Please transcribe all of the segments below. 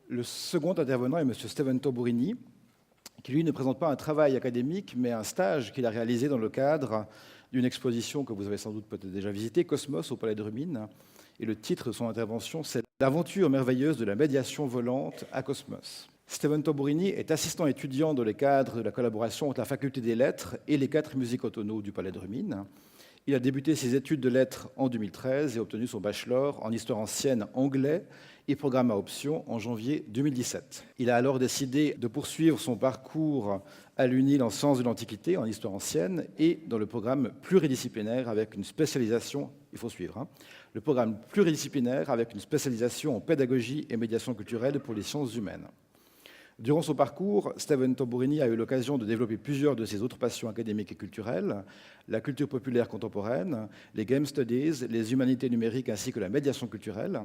Le second intervenant est M. Steven Tamburini, qui lui ne présente pas un travail académique, mais un stage qu'il a réalisé dans le cadre d'une exposition que vous avez sans doute peut-être déjà visitée, Cosmos, au Palais de Rumines. Et le titre de son intervention, c'est « L'aventure merveilleuse de la médiation volante à Cosmos ». Steven Tamburini est assistant étudiant dans le cadre de la collaboration entre la Faculté des Lettres et les 4 musiques autonomes du Palais de Rumines. Il a débuté ses études de lettres en 2013 et obtenu son bachelor en histoire ancienne anglais et programme à option en janvier 2017. Il a alors décidé de poursuivre son parcours à l'UNIL en sciences de l'Antiquité, en histoire ancienne, et dans le programme pluridisciplinaire avec une spécialisation, il faut suivre, le programme pluridisciplinaire avec une spécialisation en pédagogie et médiation culturelle pour les sciences humaines. Durant son parcours, Steven Tamburini a eu l'occasion de développer plusieurs de ses autres passions académiques et culturelles, la culture populaire contemporaine, les game studies, les humanités numériques ainsi que la médiation culturelle,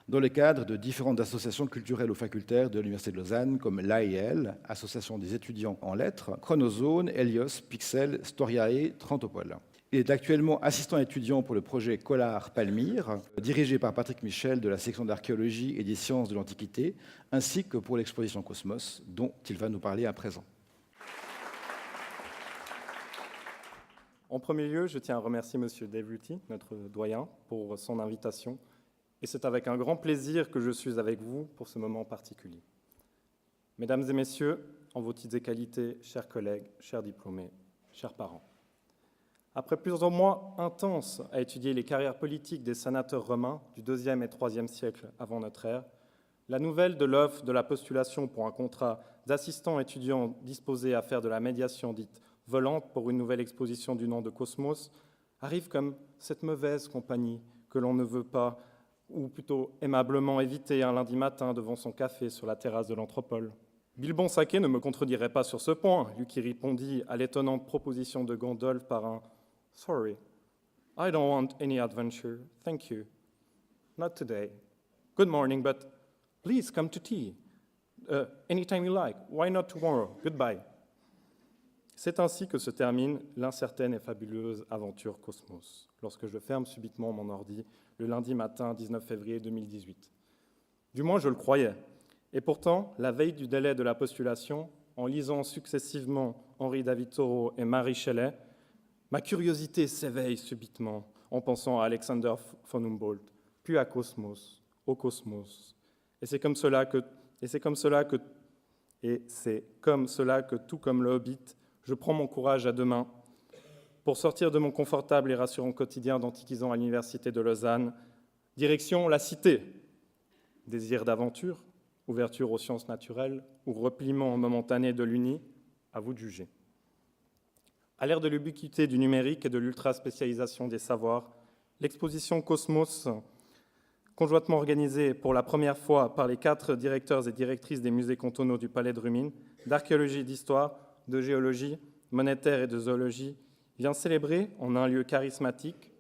dans le cadre de différentes associations culturelles ou facultaires de l'Université de Lausanne, comme l'AEL, Association des étudiants en lettres, Chronozone, Helios, Pixel, Storiae, Trentopole. Il est actuellement assistant étudiant pour le projet Collard Palmyre, dirigé par Patrick Michel de la section d'archéologie et des sciences de l'Antiquité, ainsi que pour l'exposition Cosmos, dont il va nous parler à présent. En premier lieu, je tiens à remercier M. Dave Luty, notre doyen, pour son invitation. Et c'est avec un grand plaisir que je suis avec vous pour ce moment particulier. Mesdames et messieurs, en vos titres et qualités, chers collègues, chers diplômés, chers parents. Après plusieurs mois intenses à étudier les carrières politiques des sénateurs romains du IIe et IIIe siècle avant notre ère, la nouvelle de l'offre de la postulation pour un contrat d'assistant étudiant disposé à faire de la médiation dite volante pour une nouvelle exposition du nom de Cosmos arrive comme cette mauvaise compagnie que l'on ne veut pas, ou plutôt aimablement éviter un lundi matin devant son café sur la terrasse de l'Anthropole. Bilbon Saquet ne me contredirait pas sur ce point, lui qui répondit à l'étonnante proposition de Gandalf par un « Sorry, I don't want any adventure, thank you. Not today. Good morning, but please come to tea. Anytime you like. Why not tomorrow? Goodbye. » C'est ainsi que se termine l'incertaine et fabuleuse aventure Cosmos, lorsque je ferme subitement mon ordi le lundi matin 19 février 2018. Du moins, je le croyais. Et pourtant, la veille du délai de la postulation, en lisant successivement Henri David Thoreau et Marie Shelley, ma curiosité s'éveille subitement en pensant à Alexander von Humboldt, puis à Cosmos, au Cosmos. Et c'est comme cela que, tout comme le Hobbit, je prends mon courage à deux mains pour sortir de mon confortable et rassurant quotidien d'antiquisant à l'Université de Lausanne, direction la cité. Désir d'aventure, ouverture aux sciences naturelles ou repliement momentané de l'Uni, à vous de juger. À l'ère de l'ubiquité du numérique et de l'ultra-spécialisation des savoirs, l'exposition Cosmos, conjointement organisée pour la première fois par les 4 directeurs et directrices des musées cantonaux du Palais de Rumines, d'archéologie, d'histoire, de géologie, monétaire et de zoologie, vient célébrer, en un lieu charismatique,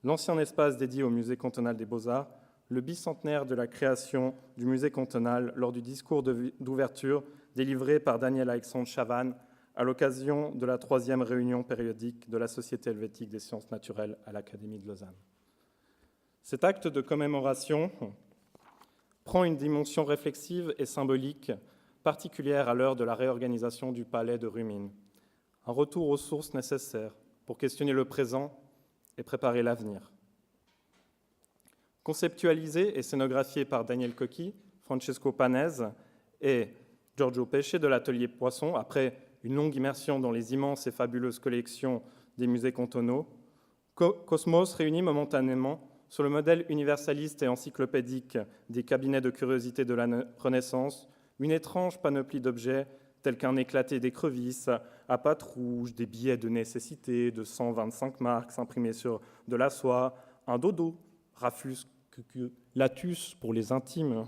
l'ancien espace dédié au musée cantonal des Beaux-Arts, le bicentenaire de la création du musée cantonal lors du discours d'ouverture délivré par Daniel-Alexandre Chavannes à l'occasion de la 3e réunion périodique de la Société helvétique des sciences naturelles à l'Académie de Lausanne. Cet acte de commémoration prend une dimension réflexive et symbolique particulière à l'heure de la réorganisation du Palais de Rumines, un retour aux sources nécessaires pour questionner le présent et préparer l'avenir. Conceptualisé et scénographié par Daniel Cocchi, Francesco Panese et Giorgio Pesce de l'atelier Poisson, après une longue immersion dans les immenses et fabuleuses collections des musées cantonaux, Cosmos réunit momentanément, sur le modèle universaliste et encyclopédique des cabinets de curiosité de la Renaissance, une étrange panoplie d'objets tels qu'un éclaté d'écrevisses à pattes rouges, des billets de nécessité de 125 marks imprimés sur de la soie, un dodo, Rafus Latus pour les intimes,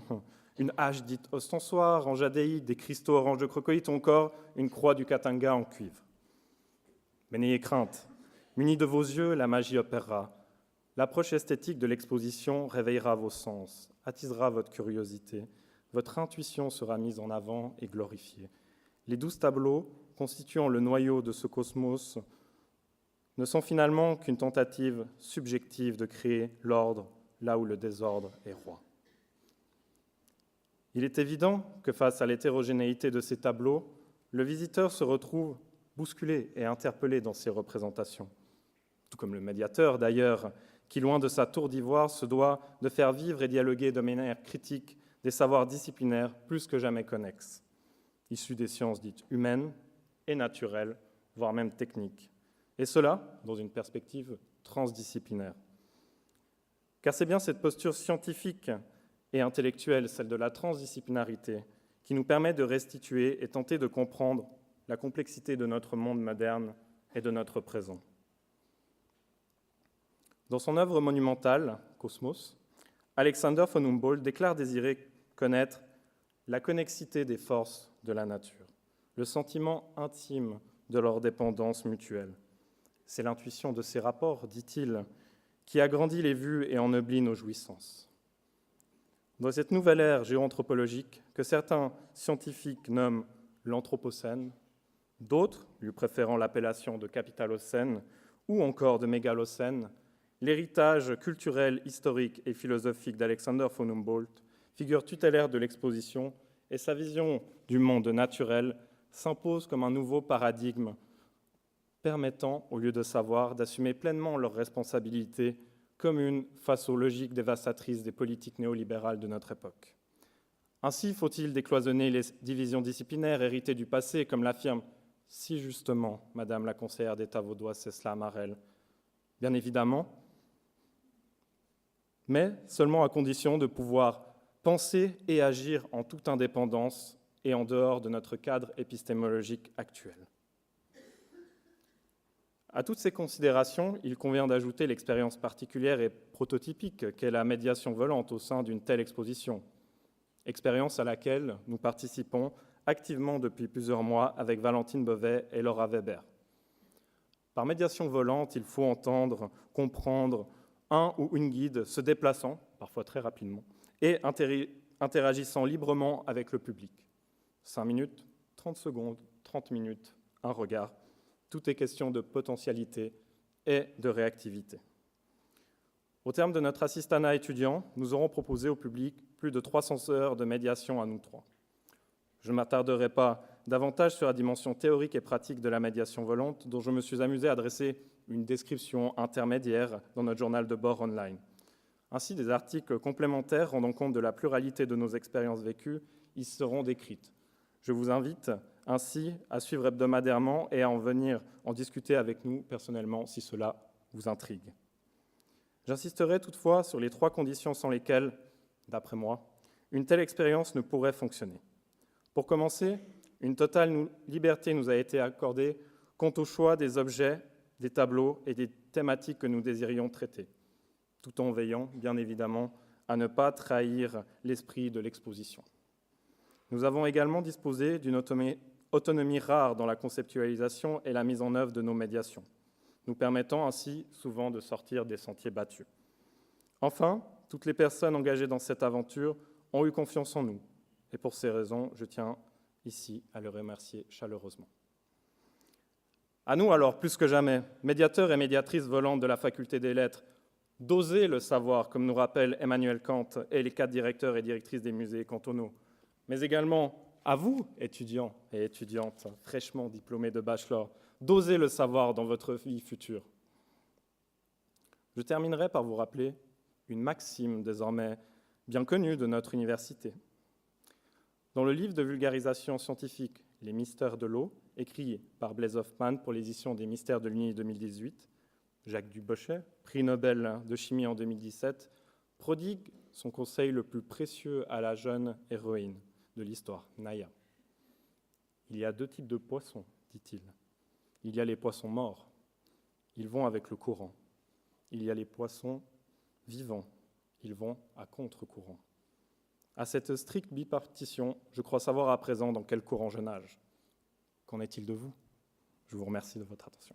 une hache dite ostensoir en jadéite, des cristaux orange de crocoïte ou encore une croix du Katanga en cuivre. Mais n'ayez crainte, munis de vos yeux, la magie opérera. L'approche esthétique de l'exposition réveillera vos sens, attisera votre curiosité, votre intuition sera mise en avant et glorifiée. Les 12 tableaux constituant le noyau de ce cosmos ne sont finalement qu'une tentative subjective de créer l'ordre là où le désordre est roi. Il est évident que face à l'hétérogénéité de ces tableaux, le visiteur se retrouve bousculé et interpellé dans ces représentations. Tout comme le médiateur d'ailleurs, qui loin de sa tour d'ivoire se doit de faire vivre et dialoguer de manière critique des savoirs disciplinaires plus que jamais connexes, issus des sciences dites humaines et naturelles, voire même techniques. Et cela dans une perspective transdisciplinaire. Car c'est bien cette posture scientifique et intellectuelle, celle de la transdisciplinarité, qui nous permet de restituer et tenter de comprendre la complexité de notre monde moderne et de notre présent. Dans son œuvre monumentale, Cosmos, Alexander von Humboldt déclare désirer connaître la connexité des forces de la nature, le sentiment intime de leur dépendance mutuelle. C'est l'intuition de ces rapports, dit-il, qui agrandit les vues et ennoblit nos jouissances. Dans cette nouvelle ère géoanthropologique que certains scientifiques nomment l'Anthropocène, d'autres, lui préférant l'appellation de Capitalocène ou encore de Mégalocène, l'héritage culturel, historique et philosophique d'Alexander von Humboldt, figure tutélaire de l'exposition, et sa vision du monde naturel s'impose comme un nouveau paradigme permettant, au lieu de savoir, d'assumer pleinement leurs responsabilités communes face aux logiques dévastatrices des politiques néolibérales de notre époque. Ainsi, faut-il décloisonner les divisions disciplinaires héritées du passé, comme l'affirme si justement Madame la conseillère d'État vaudoise Cécile Marel. Bien évidemment, mais seulement à condition de pouvoir penser et agir en toute indépendance et en dehors de notre cadre épistémologique actuel. À toutes ces considérations, il convient d'ajouter l'expérience particulière et prototypique qu'est la médiation volante au sein d'une telle exposition, expérience à laquelle nous participons activement depuis plusieurs mois avec Valentine Beauvais et Laura Weber. Par médiation volante, il faut entendre, comprendre un ou une guide se déplaçant, parfois très rapidement, et interagissant librement avec le public. 5 minutes, 30 secondes, 30 minutes, un regard. Tout est question de potentialité et de réactivité. Au terme de notre assistanat étudiant, nous aurons proposé au public plus de 300 heures de médiation à nous trois. Je ne m'attarderai pas davantage sur la dimension théorique et pratique de la médiation volante, dont je me suis amusé à dresser une description intermédiaire dans notre journal de bord online. Ainsi, des articles complémentaires rendant compte de la pluralité de nos expériences vécues y seront décrites. Je vous invite ainsi à suivre hebdomadairement et à en venir en discuter avec nous personnellement si cela vous intrigue. J'insisterai toutefois sur les 3 conditions sans lesquelles, d'après moi, une telle expérience ne pourrait fonctionner. Pour commencer, une totale liberté nous a été accordée quant au choix des objets, des tableaux et des thématiques que nous désirions traiter, tout en veillant, bien évidemment, à ne pas trahir l'esprit de l'exposition. Nous avons également disposé d'une autonomie rare dans la conceptualisation et la mise en œuvre de nos médiations, nous permettant ainsi souvent de sortir des sentiers battus. Enfin, toutes les personnes engagées dans cette aventure ont eu confiance en nous, et pour ces raisons, je tiens ici à les remercier chaleureusement. À nous alors, plus que jamais, médiateurs et médiatrices volantes de la faculté des lettres, d'oser le savoir, comme nous rappellent Emmanuel Kant et les 4 directeurs et directrices des musées cantonaux, mais également à vous, étudiants et étudiantes fraîchement diplômés de bachelor, d'oser le savoir dans votre vie future. Je terminerai par vous rappeler une maxime désormais bien connue de notre université. Dans le livre de vulgarisation scientifique « Les mystères de l'eau », écrit par Blaise Hoffmann pour l'édition des Mystères de l'Uni 2018, Jacques Dubochet, prix Nobel de chimie en 2017, prodigue son conseil le plus précieux à la jeune héroïne de l'histoire, Naya. Il y a 2 types de poissons, dit-il. Il y a les poissons morts, ils vont avec le courant. Il y a les poissons vivants, ils vont à contre-courant. À cette stricte bipartition, je crois savoir à présent dans quel courant je nage. Qu'en est-il de vous ? Je vous remercie de votre attention.